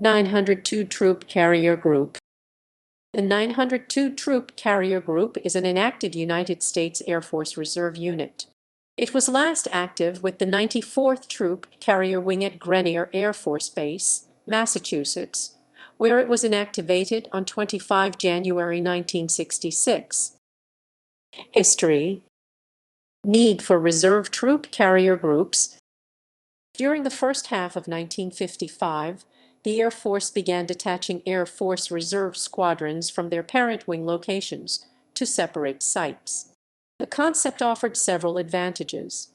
902 Troop Carrier Group. The 902 Troop Carrier Group is an inactive United States Air Force Reserve unit. It was last active with the 94th Troop Carrier Wing at Grenier Air Force Base, Massachusetts, where it was inactivated on 25 January 1966. History. Need for reserve troop carrier groups. During the first half of 1955, the Air Force began detaching Air Force Reserve squadrons from their parent wing locations to separate sites. The concept offered several advantages.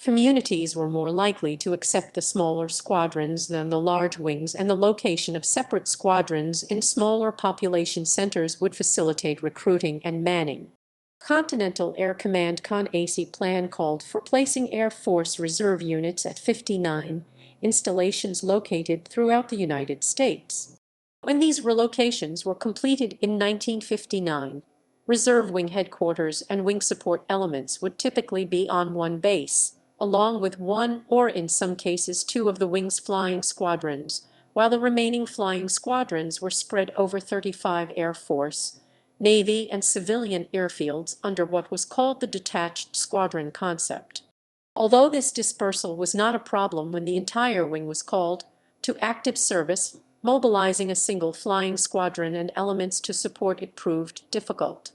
Communities were more likely to accept the smaller squadrons than the large wings, and the location of separate squadrons in smaller population centers would facilitate recruiting and manning. Continental Air Command (CON-AC) plan called for placing Air Force Reserve units at 59 installations located throughout the United States. When these relocations were completed in 1959, Reserve Wing headquarters and wing support elements would typically be on one base, along with one or in some cases two of the wing's flying squadrons, while the remaining flying squadrons were spread over 35 Air Force, Navy, and civilian airfields under what was called the detached squadron concept. Although this dispersal was not a problem when the entire wing was called to active service, mobilizing a single flying squadron and elements to support it proved difficult.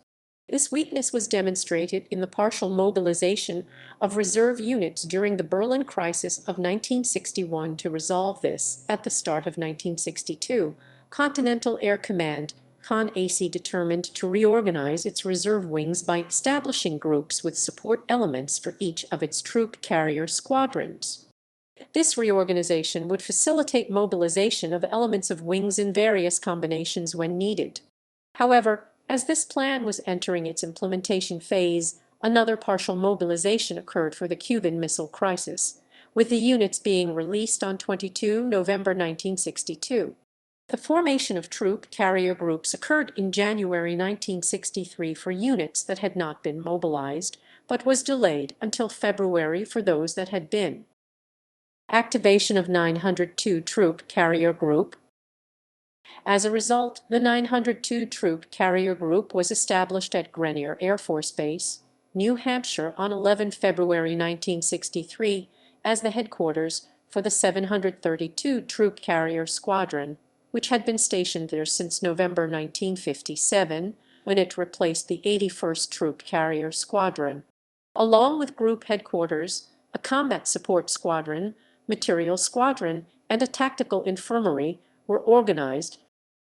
This weakness was demonstrated in the partial mobilization of reserve units during the Berlin crisis of 1961. To resolve this, at the start of 1962, Continental Air Command (CON-AC) determined to reorganize its reserve wings by establishing groups with support elements for each of its troop carrier squadrons. This reorganization would facilitate mobilization of elements of wings in various combinations when needed. However, as this plan was entering its implementation phase, another partial mobilization occurred for the Cuban Missile Crisis, with the units being released on 22 November 1962. The formation of troop carrier groups occurred in January 1963 for units that had not been mobilized, but was delayed until February for those that had been. Activation of 902 Troop Carrier Group. As a result, the 902 Troop Carrier Group was established at Grenier Air Force Base, New Hampshire on 11 February 1963 as the headquarters for the 732 Troop Carrier Squadron, which had been stationed there since November 1957, when it replaced the 81st Troop Carrier Squadron. Along with group headquarters, a combat support squadron, material squadron, and a tactical infirmary were organized.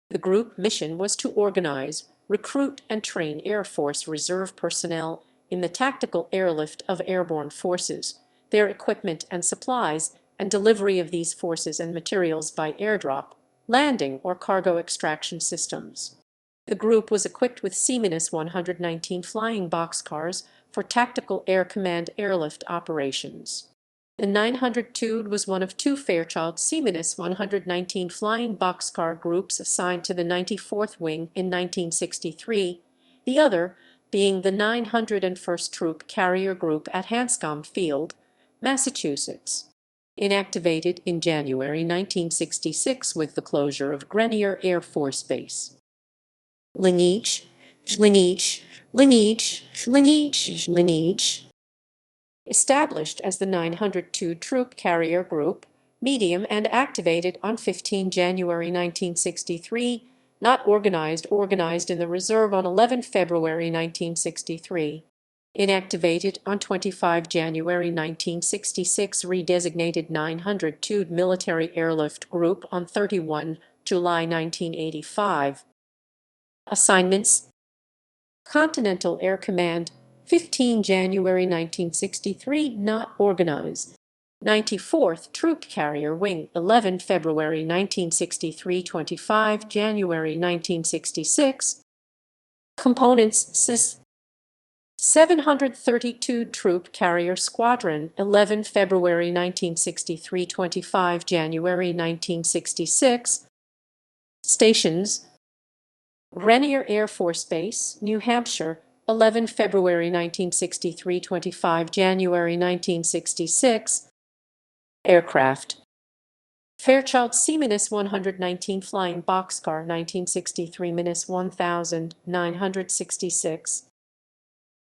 The group mission was to organize, recruit, and train Air Force Reserve personnel in the tactical airlift of airborne forces, their equipment and supplies, and delivery of these forces and materials by airdrop, landing, or cargo extraction systems. The group was equipped with C- 119 flying boxcars for tactical air command airlift operations. The 902 was one of two Fairchild C- 119 flying boxcar groups assigned to the 94th Wing in 1963, the other being the 901st Troop Carrier Group at Hanscom Field, Massachusetts. Inactivated in January 1966 with the closure of Grenier Air Force Base. Lineage. Established as the 902 Troop Carrier Group, medium, and activated on 15 January 1963, not organized in the reserve on 11 February 1963. Inactivated on 25 January 1966, redesignated 902 Military Airlift Group on 31 July 1985. Assignments. Continental Air Command, 15 January 1963, not organized. 94th Troop Carrier Wing, 11 February 1963, 25 January 1966. Components. SIS 732 Troop Carrier Squadron, 11 February 1963, 25 January 1966. Stations. Grenier Air Force Base, New Hampshire, 11 February 1963, 25 January 1966. Aircraft. Fairchild C-119 Flying Boxcar 1963-1966,